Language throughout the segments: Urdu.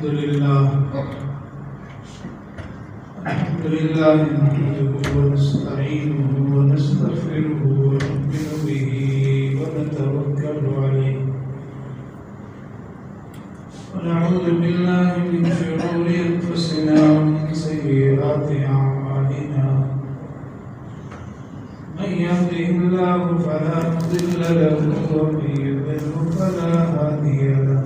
الحمد لله نحمده ونستعينه ونستغفره ونؤمن به ونتوكل عليه ونعوذ بالله من شرور أنفسنا ومن سيئات أعمالنا من يهده الله فلا مضل له ومن يضلل فلا هادي له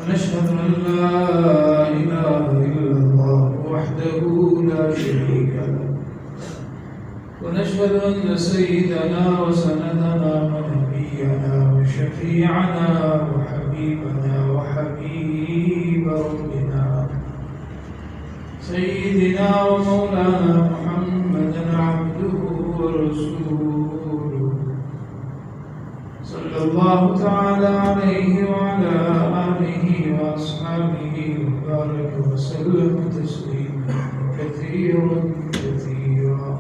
ونشهد أن لا إله إلا الله وحده لا شريك له ونشهد أن سيدنا وسندنا ونبينا وشفيعنا وحبيبنا وحبيب ربنا سيدنا ومولانا محمدا عبده ورسوله صلى الله تعالى عليه وعلى آله وأصحابه وبارك وسلم تسليما كثيرا كثيرا.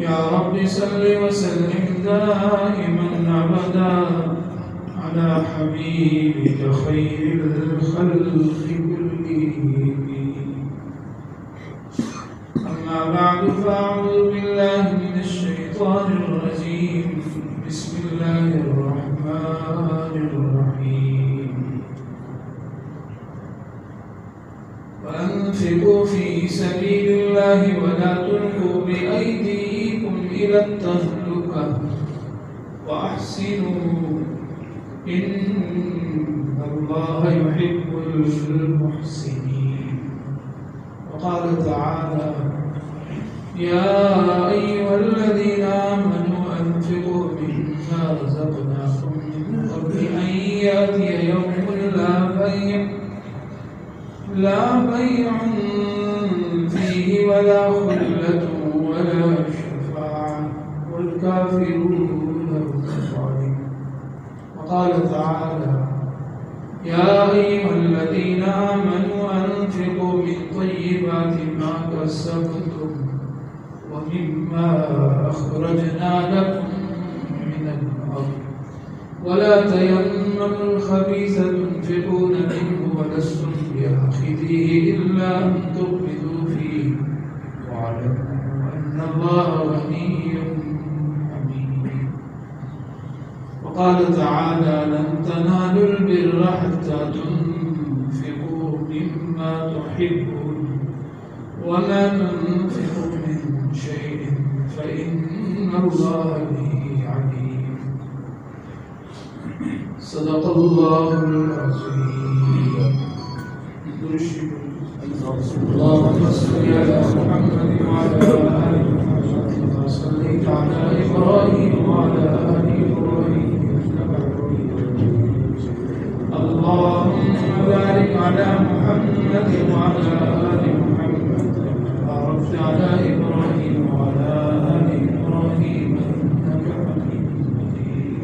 يا رب صل وسلم دائما أبدا على حبيبك خير الخلق كلهم. أما بعد فأعوذ بالله من الشيطان الرجيم. بسم الله الرحمن الرحيم. وأنفقوا في سبيل الله ولا تلقوا بأيديكم إلى التهلكة وأحسنوا إن الله يحب المحسنين. وقال تعالى: يا أيها الذين آمنوا أنفقوا مما رزقناكم من قبل أن يأتي يوم لا بيع فيه ولا خلة ولا شفاعة والكافرون هم الظالمون. وقال تعالى: يا أيها الذين آمنوا أنفقوا من طيبات ما كسبتم ومما أخرجنا لكم من الأرض ولا تيمموا الخبيث تنفقون منه ولستم بآخذيه إلا أن تغمضوا فيه واعلموا أن الله غني حميد. وقال تعالى: لن تنالوا البر حتى تنفقوا مما تحبون وما تنفقوا من شيء فإن الله به عليم. صدق الله العظيم. اللهم صل على محمد وعلى آل محمد كما صليت على إبراهيم وعلى آل إبراهيم إنك حميد مجيد. اللهم بارك على محمد وعلى آل محمد كما باركت على إبراهيم وعلى آل إبراهيم إنك حميد مجيد.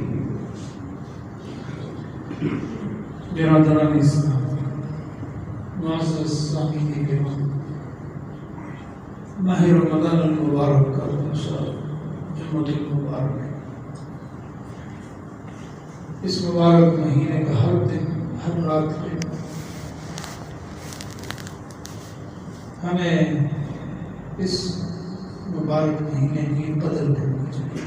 برادران اسلام، معزز سامعین کرام، ماہ رمضان المبارک کا جمعۃ المبارک، اس مبارک مہینے کا ہر دن ہر رات ہمیں اس مبارک مہینے کی قدر کرنی چاہیے.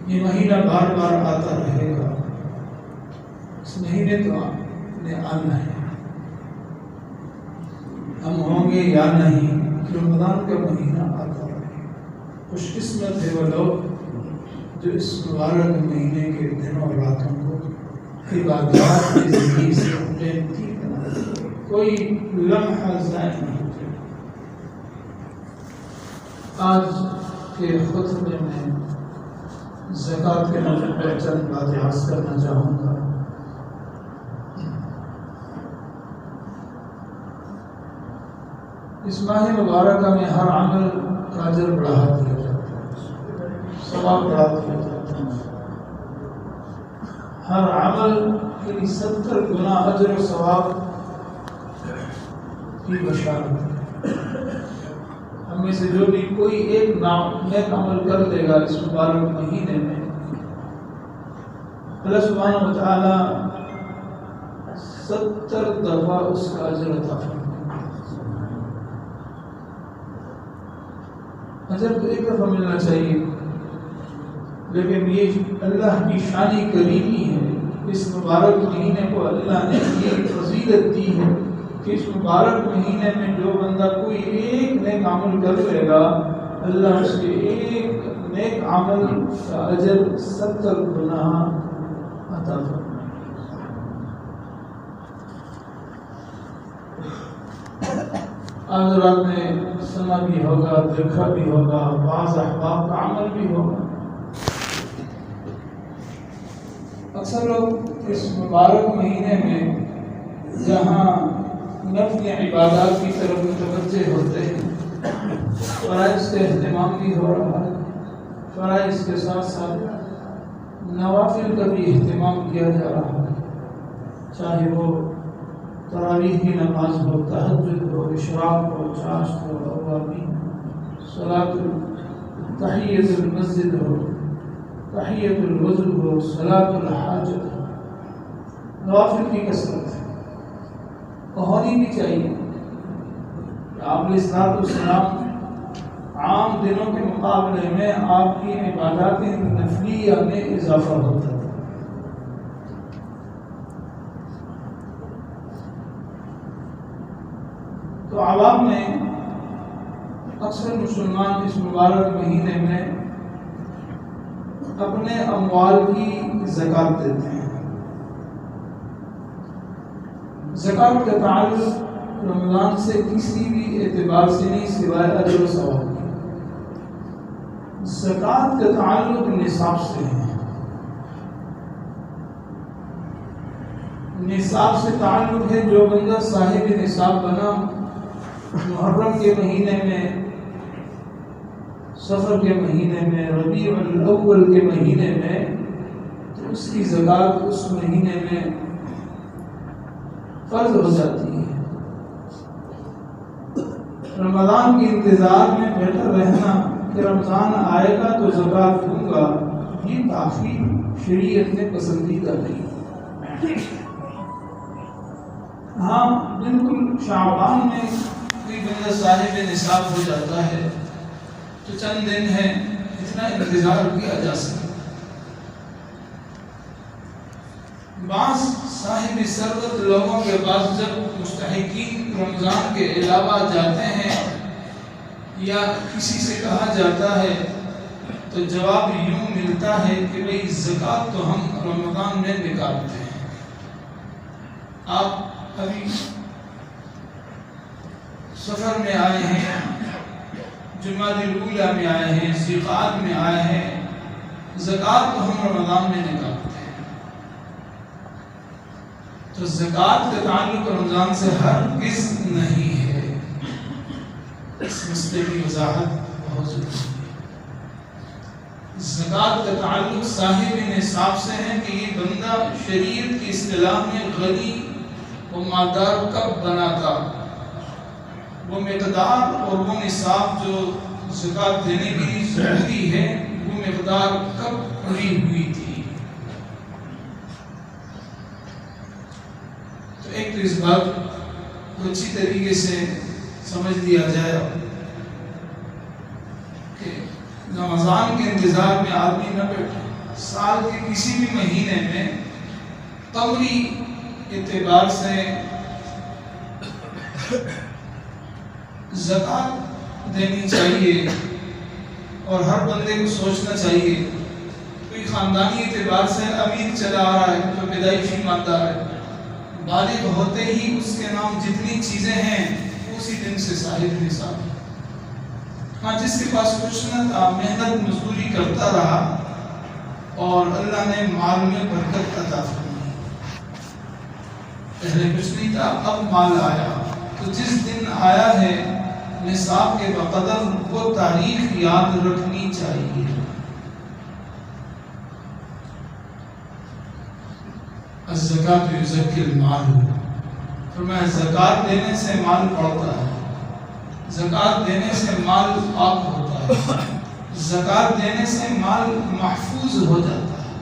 یہ مہینہ بار بار آتا رہے گا، اس مہینے تو نے آنا ہے. ہم ہوں گے یا نہیں، رمضان کا مہینہ آتا رہے. خوش قسمت ہے وہ لوگ جو اس مبارک مہینے کے دنوں اور راتوں کو عبادات کی زندگی سے قیمتی بناتے، کوئی لمحہ ضائع نہیں ہوتا. آج کے خطبے میں زکوٰۃ کے موضوع پر چند باتیں عرض کرنا چاہوں گا. اس ماہ مبارکہ میں ہر عمل کا اجر بڑھا دیا جاتا ہے، ثواب بڑھا دیا جاتا ہے. ہر عمل کے لیے 70 گنا اجر و ثواب کی بشارت ہے. ہم میں سے جو بھی کوئی ایک نیک عمل کر لے گا اس مبارک مہینے میں، اللہ سبحانہ و تعالیٰ 70 دفعہ اس کا اجر عطا فرمائے. اجر تو ایک دفعہ ملنا چاہیے، لیکن یہ اللہ کی شانی کریمی ہے. اس مبارک مہینے کو اللہ نے یہ فضیلت دی ہے کہ اس مبارک مہینے میں جو بندہ کوئی ایک نیک عمل کر لے گا، اللہ اس کے ایک نیک عمل کا اجر 70 گنا عطا فرمائے. آج رات میں سنا بھی ہوگا، دیکھا بھی ہوگا، بعض احباب کا عمل بھی ہوگا. اکثر لوگ اس مبارک مہینے میں جہاں نفل عبادات کی طرف متوجہ ہوتے ہیں، فرائض کا اہتمام بھی ہو رہا ہے، فرائض کے ساتھ ساتھ نوافل کا بھی اہتمام کیا جا رہا ہے، چاہے وہ تراویح کی نماز ہو، تہجد ہو، اشراق ہو، چاشت ہو، اوابین، صلاۃ تحیۃ المسجد ہو، تحیۃ الوضو ہو، صلاۃ الحاجت ہو. نوافل کی کثرت ہے، ہونی بھی چاہیے. آپ علیہ الصلوۃ والسلام عام دنوں کے مقابلے میں آپ کی عبادات نفلیہ میں اضافہ ہوتا ہے. تو عوام میں اکثر مسلمان اس مبارک مہینے میں اپنے اموال کی زکوٰۃ دیتے ہیں. زکوٰۃ کا تعلق رمضان سے کسی بھی اعتبار سے نہیں سوائے اجر و ثواب کی. زکوٰۃ کا تعلق نصاب سے ہے. نصاب سے تعلق ہے جو بندہ صاحب نصاب بنا محرم کے مہینے میں، سفر کے مہینے میں، ربیع الاول کے مہینے میں، تو اس کی زکوٰۃ اس مہینے میں فرض ہو جاتی ہے. رمضان کے انتظار میں بیٹھا رہنا کہ رمضان آئے گا تو زکوٰۃ دوں گا، یہ تاخیر شریعت نے پسندیدہ نہیں. ہاں بالکل شعبان میں کوئی بندہ صاحب نصاب ہو جاتا ہے تو چند دن ہے، اتنا انتظار کیا جا سکتا. بعض صاحب ثروت لوگوں کے پاس جب مستحقین رمضان کے علاوہ جاتے ہیں یا کسی سے کہا جاتا ہے تو جواب یوں ملتا ہے کہ بھئی زکوٰۃ تو ہم رمضان میں نکالتے ہیں. آپ ابھی سفر میں آئے ہیں، جمادی الاولیٰ میں آئے ہیں، ذوالقعدہ میں آئے ہیں، زکوٰۃ تو ہم رمضان میں نکالتے ہیں. تو زکوٰۃ کا تعلق رمضان سے ہرگز نہیں ہے. اس مسئلے کی وضاحت بہت ضروری ہے. زکوٰۃ کا تعلق صاحب نصاب سے ہے کہ یہ بندہ شریعت کی اصطلاح میں غنی و مالدار کب بنا تھا، وہ مقدار اور وہ نصاب جو زکوٰۃ دینے کے لیے ضروری ہے وہ مقدار کب پوری ہوئی تھی. تو ایک تو اس بات کو اچھی طریقے سے سمجھ لیا جائے کہ رمضان کے انتظار میں آدمی نہ بیٹھے. سال کے کسی بھی مہینے میں قمری اعتبار سے زکوٰۃ دینی چاہیے اور ہر بندے کو سوچنا چاہیے. کوئی خاندانی اعتبار سے امیر چلا آ رہا ہے جو پیدائشی مالدار ہے، بالغ ہوتے ہی اس کے نام جتنی چیزیں ہیں اسی دن سے صاحب نصاب. ہاں جس کے پاس کچھ نہ تھا، محنت مزدوری کرتا رہا اور اللہ نے مال میں برکت عطا فرمائی. پہلے کچھ نہیں تھا، اب مال آیا، تو جس دن آیا ہے نصاب کے بقدر وہ تاریخ یاد رکھنی چاہیے. الزکوٰۃ یزکی المال، فرمایا زکوٰۃ دینے سے مال بڑھتا ہے، زکوٰۃ دینے سے مال پاک ہوتا ہے، زکوٰۃ دینے سے مال محفوظ ہو جاتا ہے.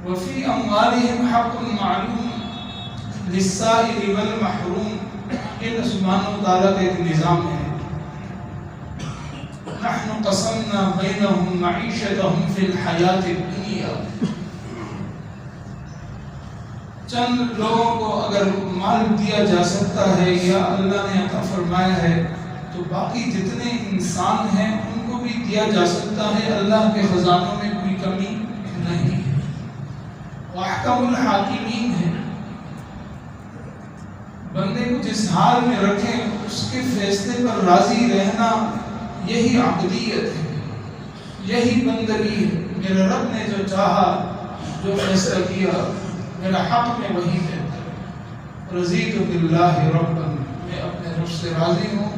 وفی اموالہم حق معلوم للسائل والمحروم. یہ سبحانہ وتعالیٰ کا ایک نظام ہے. نحن قسمنا بینہم معیشتہم فی الحیات الدنیا. چند لوگوں کو اگر مال دیا جا سکتا ہے یا اللہ نے عطا فرمایا ہے تو باقی جتنے انسان ہیں ان کو بھی دیا جا سکتا ہے. اللہ کے خزانوں میں کوئی کمی نہیں ہے. وَأَحْكَمُ الْحَاكِمِينَ ہے. بندے کو جس حال میں رکھیں اس کے فیصلے پر راضی رہنا یہی عبودیت ہے, یہی بندگی ہے. میرے رب نے جو چاہا, جو فیصلہ کیا, میرا حق میں وہی ہے. رضیت باللہ ربا, میں اپنے رب سے راضی ہوں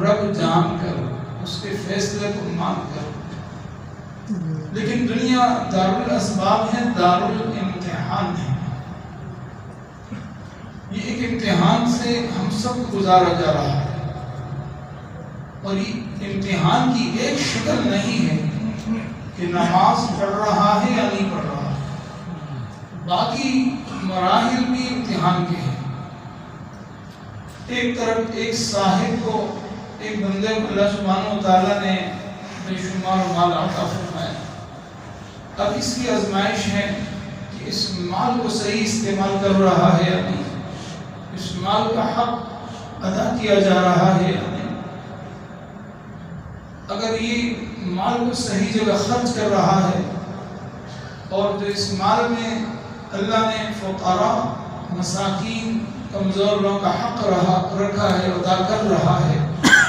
رب جان کر, اس کے فیصلے کو مان کر. لیکن دنیا دار الاسباب ہے, دار الامتحان ہے. یہ ایک امتحان سے ہم سب کو گزارا جا رہا ہے, اور یہ امتحان کی ایک شکل نہیں ہے کہ نماز پڑھ رہا ہے یا نہیں پڑھ رہا ہے. باقی مراحل بھی امتحان کے ہیں. ایک طرف ایک صاحب کو, ایک بندے کو اللہ سبحانہ وتعالیٰ نے بے شمار مال عطا فرمایا. اب اس کی آزمائش ہے کہ اس مال کو صحیح استعمال کر رہا ہے یا نہیں, اس مال کا حق ادا کیا جا رہا ہے یا نہیں. اگر یہ مال کو صحیح جگہ خرچ کر رہا ہے اور جو اس مال میں اللہ نے فقراء, مساکین, کمزور لوگوں کا حق رکھا ہے, ادا کر رہا ہے,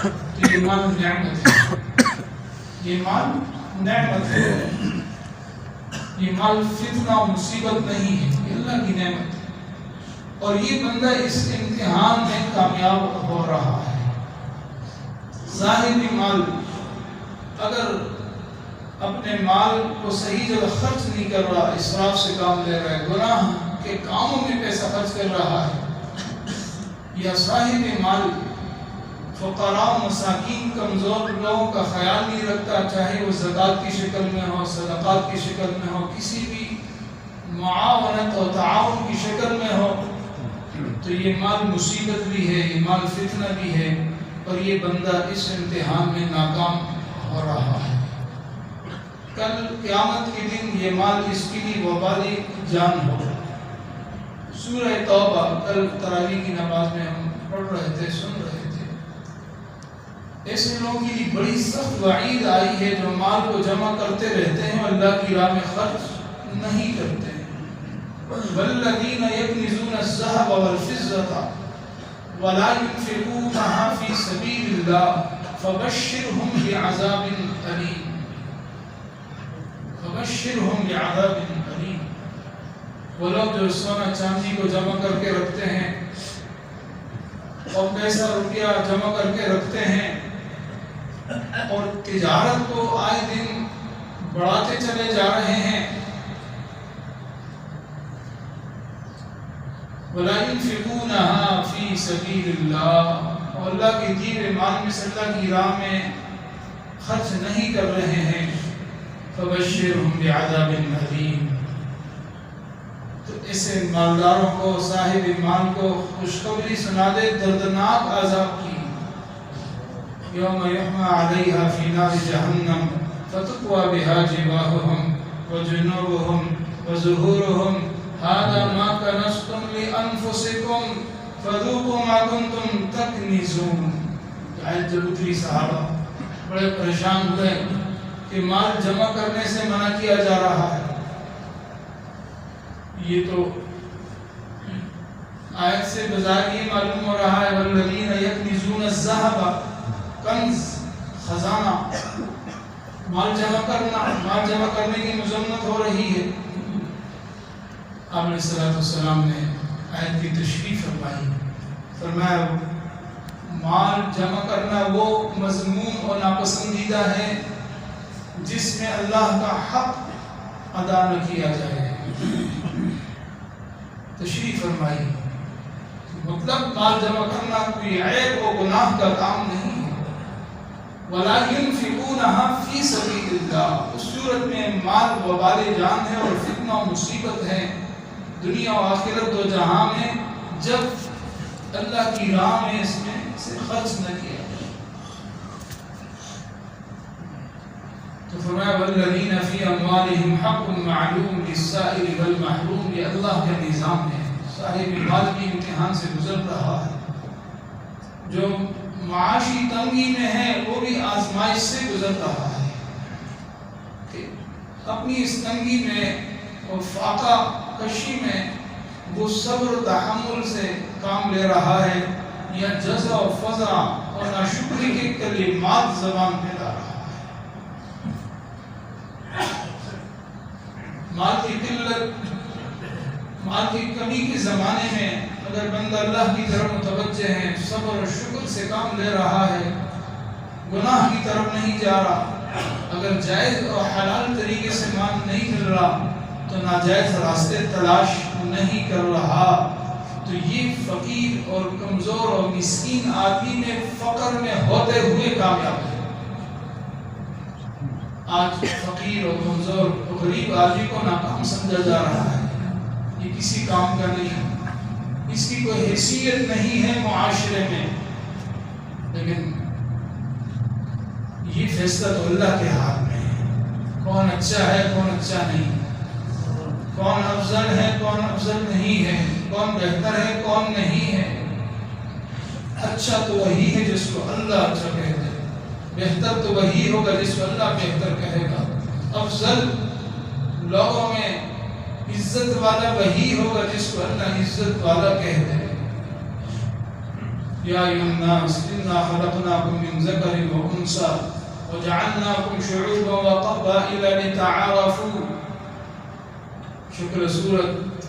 تو یہ مال نعمت ہے. یہ مال نعمت ہے. یہ مال فتنہ و مصیبت نہیں ہے, یہ اللہ کی نعمت ہے. اور یہ بندہ اس امتحان میں کامیاب ہو رہا ہے. ظاہری مال, اگر اپنے مال کو صحیح جگہ خرچ نہیں کر رہا, اسراف سے کام لے رہا ہے, گناہ کے کاموں میں پیسہ خرچ کر رہا ہے, یا صاحب مال فقراء, مساکین, کمزور لوگوں کا خیال نہیں رکھتا, چاہے وہ زکوٰۃ کی شکل میں ہو, صدقات کی شکل میں ہو, کسی بھی معاونت و تعاون کی شکل میں ہو, تو یہ مال مصیبت بھی ہے, یہ مال فتنہ بھی ہے, اور یہ بندہ اس امتحان میں ناکام ہو رہا ہے. کل قیامت کے دن یہ مال اس کے لیے وبالی جان ہوگا. سورہ توبہ کل تراویح کی نماز میں ہم پڑھ رہے تھے, سن رہے تھے. ایسے لوگوں کے لیے بڑی سخت وعید آئی ہے جو مال کو جمع کرتے رہتے ہیں, اللہ کی راہ میں خرچ نہیں کرتے. والذین یکنزون الذهب والفضة ولا ينفقونها في سبيل الله فبشرهم بعذاب أليم. فبشرهم بعذاب أليم. وہ لوگ جو سونا چاندی کو جمع کر کے رکھتے ہیں اور پیسہ روپیہ جمع کر کے رکھتے ہیں اور تجارت کو آئے دن بڑھاتے چلے جا رہے ہیں, وَلَا يُنْفِقُونَهَا فِي سَبِيلِ اللَّهِ, اور اللہ کے دیے ہوئے مال میں سے اللہ کی راہ میں خرچ نہیں کر رہے ہیں. فَبَشِّرْهُمْ بِعَذَابٍ أَلِيمٍ. تو ایسے مالداروں کو, صاحب مال کو خوشخبری سنا دے دردناک عذاب کی. یوم یحمى علیہا فی نار جہنم فتقوی بہا جباہہم وجنوبہم وظہورہم هذا ما كنزتم لأنفسكم فذوقوا ما كنتم تكنزون. آیت جب اتری صحابہ بڑے پریشان ہوئے کہ مال جمع کرنے سے منع کیا جا رہا ہے. یہ تو آیت سے بظاہر یہ معلوم ہو رہا ہے والذین یکنزون الذهب, کنز, خزانہ, مال جمع کرنا, مال جمع کرنے کی مذمت ہو رہی ہے. آپ علیہ الصلوۃ والسلام نے آیت کی تشریح فرمائی, فرمایا مال جمع کرنا وہ مذموم اور ناپسندیدہ ہے جس میں اللہ کا حق ادا نہ کیا جائے. تشریح فرمائی مطلب مال جمع کرنا کوئی عیب و گناہ کا کام نہیں ہے. وَلَا يُنْفِقُونَهَا فِي سَبِيلِ اللَّهِ، اس صورت میں مال وبال جان ہے اور فتنہ و مصیبت ہے دنیا و آخرت دو جہاں میں، جب اللہ کی راہ میں اس میں سے خرچ نہ کیا۔ تو فرمایا وَالَّذِينَ فِي أَمْوَالِهِمْ حَقٌّ مَعْلُومٌ لِلسَّائِلِ وَالْمَحْرُومِ، یہ اللہ کا نظام ہے۔ صاحب مال بھی امتحان سے گزر رہا ہے، جو معاشی تنگی میں ہے وہ بھی آزمائش سے گزر رہا ہے کہ اپنی اس تنگی میں اور فاقہ کشی میں وہ صبر و تحمل سے کام لے رہا ہے، یا جزع و فضع اور ناشکری کے کلمات زبان پہ لا رہا ہے۔ مال کی قلت، مال کی کمی کے زمانے میں اگر بندہ اللہ کی طرف متوجہ ہے، صبر اور شکر سے کام لے رہا ہے، گناہ کی طرف نہیں جا رہا، اگر جائز اور حلال طریقے سے مال نہیں مل رہا تو ناجائز راستے تلاش نہیں کر رہا، تو یہ فقیر اور کمزور اور مسکین آدمی میں فقر میں ہوتے ہوئے کامیاب ہے۔ آج فقیر اور کمزور اور غریب آدمی کو ناکام سمجھا جا رہا ہے، یہ کسی کام کا نہیں ہے، اس کی کوئی حیثیت نہیں ہے معاشرے میں، لیکن یہ فیصلہ تو اللہ کے ہاتھ میں ہے، کون اچھا ہے کون اچھا نہیں، کون افضل ہے کون افضل نہیں ہے، کون بہتر ہے کون نہیں ہے۔ اچھا تو وہی ہے جس کو اللہ اچھا کہتے ہیں، بہتر تو وہی ہوگا جس کو اللہ بہتر کہے گا، افضل لوگوں میں عزت والا وہی ہوگا جس کو اللہ عزت والا کہتے ہیں۔ یا ایھا الناس انا خلقناکم من ذکر و انثی وجعلناکم شعوبا وقبائل لتعارفوا۔ شکل صورت،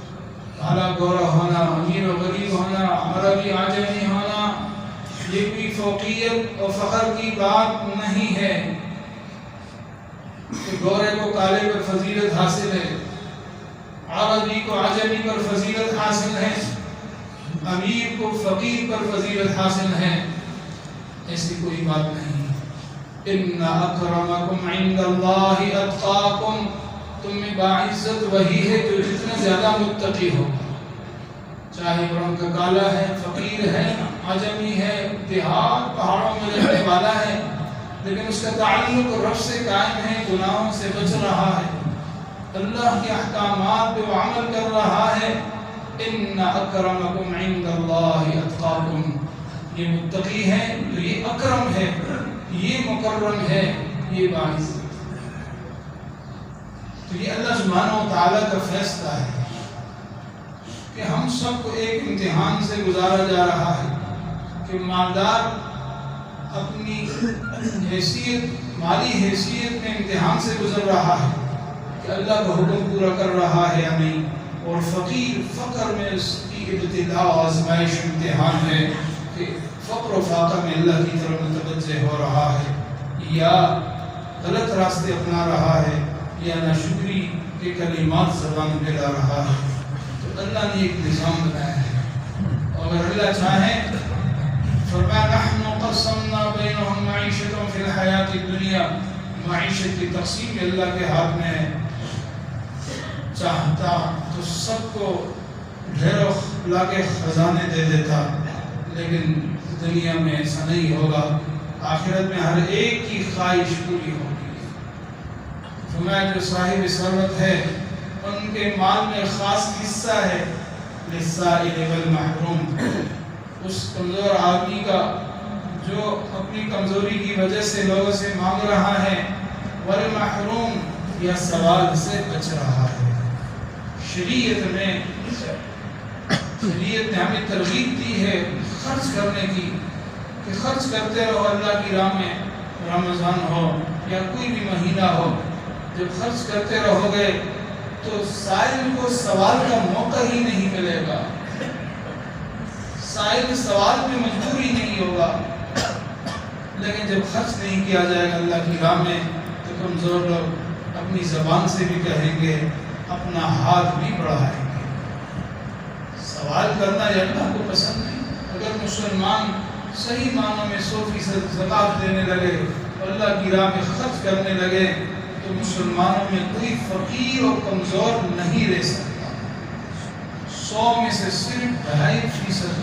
کالا گورا ہونا، امیر و غریب ہونا، عربی عجمی ہونا، یہ کوئی فوقیت اور فخر کی بات نہیں ہے کہ گورے کو کالے پر فضیلت حاصل ہے، عربی کو عجمی پر فضیلت حاصل ہے، امیر کو فقیر پر فضیلت حاصل ہے، ایسی کوئی بات نہیں۔ ان اکرمکم عند اللہ اتقاکم، تم میں باعزت وہی ہے جو جتنا زیادہ متقی ہو، چاہے وہ رنگ کا کالا ہے، فقیر ہے، عجمی ہے، دیہات پہاڑوں میں رہنے والا ہے، لیکن اس کا تعلق رب سے قائم ہے، گناہوں سے بچ رہا ہے، اللہ کے احکامات پہ وہ عمل کر رہا ہے۔ ان اکرمکم عند اللہ اتقاکم، یہ متقی ہے تو یہ اکرم ہے، یہ مکرم ہے، یہ باعزت۔ تو یہ اللہ سبحانہ و تعالیٰ کا فیصلہ ہے کہ ہم سب کو ایک امتحان سے گزارا جا رہا ہے کہ مالدار اپنی حیثیت، مالی حیثیت میں امتحان سے گزر رہا ہے کہ اللہ کا حکم پورا کر رہا ہے یا نہیں، اور فقیر فقر میں اس کی ابتلا و آزمائش امتحان ہے کہ فقر و فاقہ میں اللہ کی طرف متوجہ ہو رہا ہے یا غلط راستے اپنا رہا ہے یا ناشکری کے کلمات زبان پہ لا رہا ہے۔ تو اللہ نے ایک نظام بنایا ہے، اور اگر اللہ چاہے فرمایا نحن قسمنا بینہم معیشتهم فی الحیات الدنیا، معیشت کی تقسیم بھی اللہ کے ہاتھ میں ہے، چاہتا تو سب کو ڈھیروں لا کے خزانے دے دیتا، لیکن دنیا میں ایسا نہیں ہوگا، آخرت میں ہر ایک کی خواہش پوری ہوگی۔ فرمایا جو صاحب ثروت ہے ان کے مال میں خاص حصہ ہے للسائل والمحروم، اس کمزور آدمی کا جو اپنی کمزوری کی وجہ سے لوگوں سے مانگ رہا ہے، والمحروم یا سوال سے بچ رہا ہے۔ شریعت نے ہمیں ترغیب دی ہے خرچ کرنے کی کہ خرچ کرتے رہو اللہ کی راہ میں، رمضان ہو یا کوئی بھی مہینہ ہو، جب خرچ کرتے رہو گے تو سائل کو سوال کا موقع ہی نہیں ملے گا، سائل سوال میں مجبور ہی نہیں ہوگا، لیکن جب خرچ نہیں کیا جائے گا اللہ کی راہ میں تو کمزور لوگ اپنی زبان سے بھی کہیں گے، اپنا ہاتھ بھی بڑھائیں گے۔ سوال کرنا یہ اللہ کو پسند نہیں۔ اگر مسلمان صحیح معنوں میں 100% زکوٰۃ دینے لگے، اللہ کی راہ میں خرچ کرنے لگے تو مسلمانوں میں کوئی فقیر اور کمزور نہیں رہ سکتا۔ 100 میں سے صرف 2.5%،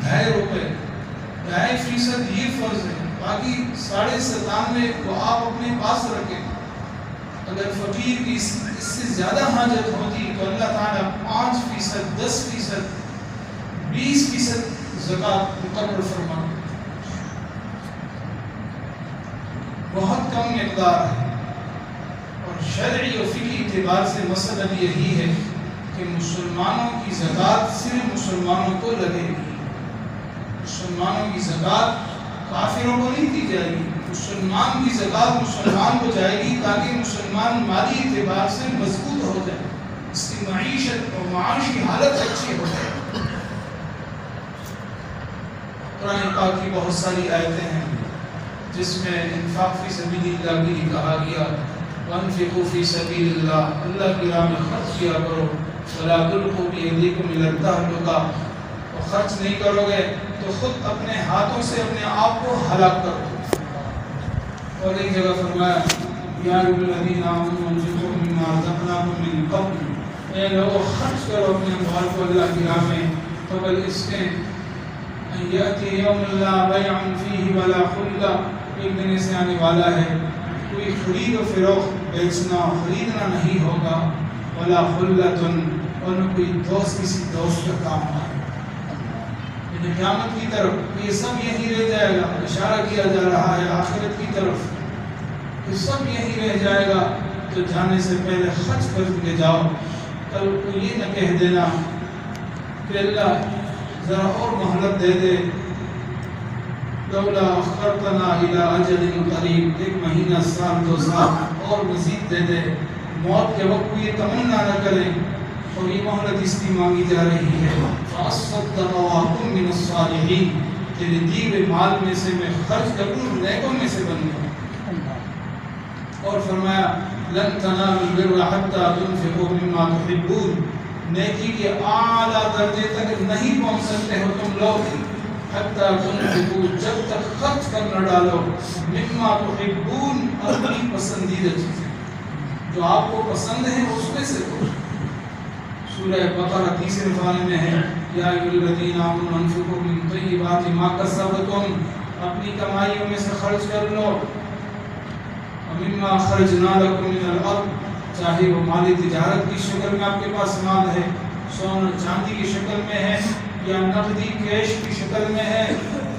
2.5 روپے، 2.5% یہ فرض ہے، باقی 97.5 وہ آپ اپنے پاس رکھیں۔ اگر فقیر کی اس سے زیادہ حاجت ہوتی تو اللہ تعالیٰ 5%، 10%، 20% زکوٰۃ مقرر فرما۔ بہت کم مقدار ہے، اور شرعی و فقہی اعتبار سے مسئلہ یہی ہے کہ مسلمانوں کی زکوٰۃ صرف مسلمانوں کو لگے گی۔ مسلمانوں کی زکوٰۃ کافروں کو نہیں دی جائے گی، مسلمان کی زکوٰۃ مسلمان کو جائے گی تاکہ مسلمان مالی اعتبار سے مضبوط ہو جائے، اس کی معیشت اور معاشی حالت اچھی ہو جائے۔ قرآن پاک کی بہت ساری آیتیں ہیں جس میں انفاق فی سبیل اللہ بھی کہا گیا، وانفقوا فی سبیل اللہ، اللہ کی راہ میں خرچ کیا کرو، ولا تلقوا بایدیکم الی التہلکہ، اور خرچ نہیں کرو گے تو خود اپنے ہاتھوں سے اپنے آپ کو ہلاک کرو۔ اور ایک جگہ فرمایا، یا ایھا الذین آمنوا انفقوا مما رزقناکم من قبل، اے لوگو خرچ کرو اپنے اموال کو اللہ کی راہ میں قبل اس کے ان یأتی یوم لا بیع فیہ ولا خلہ، ایک دن ایسے آنے والا ہے کوئی خرید و فروخت، بیچنا خریدنا نہیں ہوگا، ولا خلۃ، اور نہ کوئی دوست کسی دوست کا کام آئے۔ لیکن قیامت کی طرف یہ سب یہی رہ جائے گا، اشارہ کیا جا رہا ہے آخرت کی طرف، یہ سب یہی رہ جائے گا، تو جانے سے پہلے خرچ کر کے جاؤ، کل کو یہ نہ کہہ دینا کہ اللہ ذرا اور مہلت دے دے، لولا اخرتنا الی اجل قریب، 1 مہینہ، سال، 2 سال اور مزید دے دے، موت کے وقت کو یہ تمنا نہ کریں، اور یہ مہلت اس کی مانگی جا رہی ہے، فاصدق واکن من الصالحین، تیرے دیے ہوئے مال میں سے میں خرچ کروں، نیکوں میں سے بن جاؤں۔ اور فرمایا، لن تنالوا البر حتى تنفقوا مما تحبون، نیکی کے اعلیٰ درجے تک نہیں پہنچ سکتے ہو تم لوگ حتى تنفقوا، جب تک خرچ کر نہ ڈالو، مما تحبون، اپنی پسندیدہ چیزیں جو آپ کو پسند ہیں اس میں سے دو۔ سورہ بقرہ 30 پارے میں ہے، یا ایھا الذین آمنوا انفقوا من طیبات ما کسبتم، اپنی کمائیوں میں سے خرچ کر لو، ومما اخرجنا لکم من الارض، چاہے وہ مالی تجارت کی شکل میں آپ کے پاس مال ہے، سونا چاندی کی شکل میں ہے، یا نقدی کیش کی شکل میں ہے،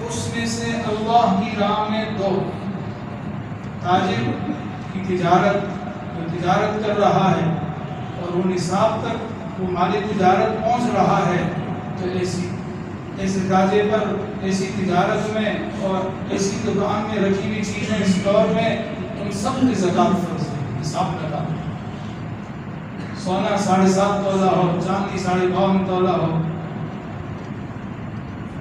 اس میں سے اللہ کی راہ میں دو۔ تاجر کی تجارت کر رہا ہے اور وہ نصاب تک وہ مالی تجارت پہنچ رہا ہے، تو ایسے تاجر پر، ایسی تجارت میں اور ایسی دکان میں رکھی ہوئی چیزیں اسٹور میں، ان سب کی زکوٰۃ فرض ہے، حساب لگا۔ سونا 7.5 تولہ ہو، چاندی 52 تولہ ہو،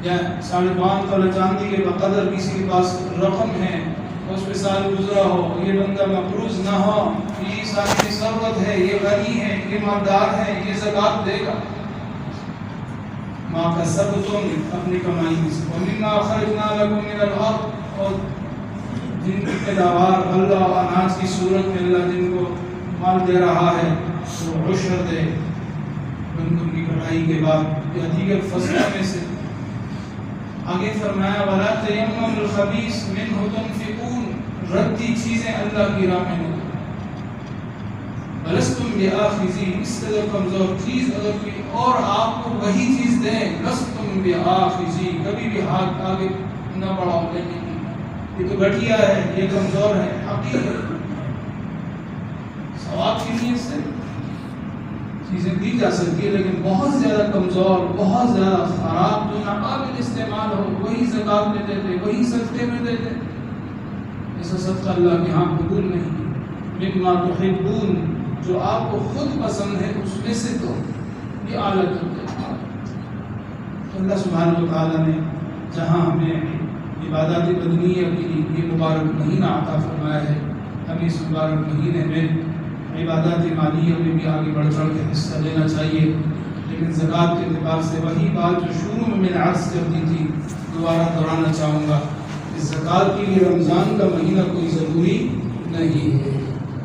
یا 52 تولہ چاندی کے بقدر کسی کے پاس رقم ہے، اس پہ سال گزرا ہو، یہ بندہ مقروض نہ ہو، یہ سال کی ثروت ہے، یہ غنی ہے، یہ مالدار ہے، یہ زکوٰۃ دے گا۔ ما کسبتم، اپنی کمائی میں سے، ومما اخرجنا لکم من الارض، اور جن کی پیداوار اللہ اناج کی صورت میں اللہ جن کو مال دے رہا ہے وہ عشر دے، گندم کی کٹائی کے بعد یا دیگر فصلوں میں سے۔ آگے فرمایا، وَلَا تَيَمَّمُوا الْخَبِيثَ مِنْهُ تُنْفِقُونَ، ردی چیزیں اللہ کی راہ میں نہ دو۔ وَلَسْتُمْ بِآخِذِيهِ، اس سے کمزور چیز اگر کوئی اور آپ کو وہی چیز دے، لَسْتُمْ بِآخِذِيهِ، کبھی بھی ہاتھ آگے نہ بڑھاؤ، لیکن یہ تو گھٹیا ہے، یہ کمزور ہے، حقیقت ثواب کی نیت سے چیزیں دی جا سکتی ہے، لیکن بہت زیادہ کمزور، بہت زیادہ خراب، جو ناقابل استعمال ہو، وہی زکوٰۃ میں دیتے، وہی صدقے میں دیتے، ایسا صدقہ اللہ کے ہاں قبول نہیں۔ مما تحبون، جو آپ کو خود پسند ہے اس میں سے دو، یہ اعلیٰ درجہ ہے۔ اللہ سبحانہ و تعالیٰ نے جہاں ہمیں عبادات بدنیہ کی یہ مبارک مہینہ عطا فرمایا ہے، ہمیں اس مبارک مہینے میں عبادات مالیہ میں بھی آگے بڑھ چڑھ کے حصہ لینا چاہیے، لیکن زکوٰۃ کے اعتبار سے وہی بات جو شروع میں نے عرض کر دی تھی دوبارہ دہرانا چاہوں گا کہ زکوٰۃ کے لیے رمضان کا مہینہ کوئی ضروری نہیں ہے.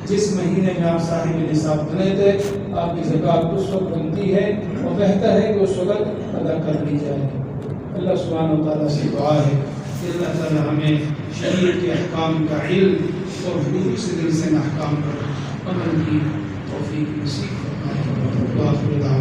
جس مہینے میں آپ صاحب نصاب بنے تھے آپ کی زکوٰۃ اس وقت بنتی ہے اور بہتر ہے کہ اس وقت ادا کر لی جائے. اللہ سبحانہ و تعالیٰ سے دعا ہے کہ اللہ تعالیٰ ہمیں شریعت کے احکام کا علم اور حضور سے دل سے احکام پر عمل کی توفیق نصیب فرمائے.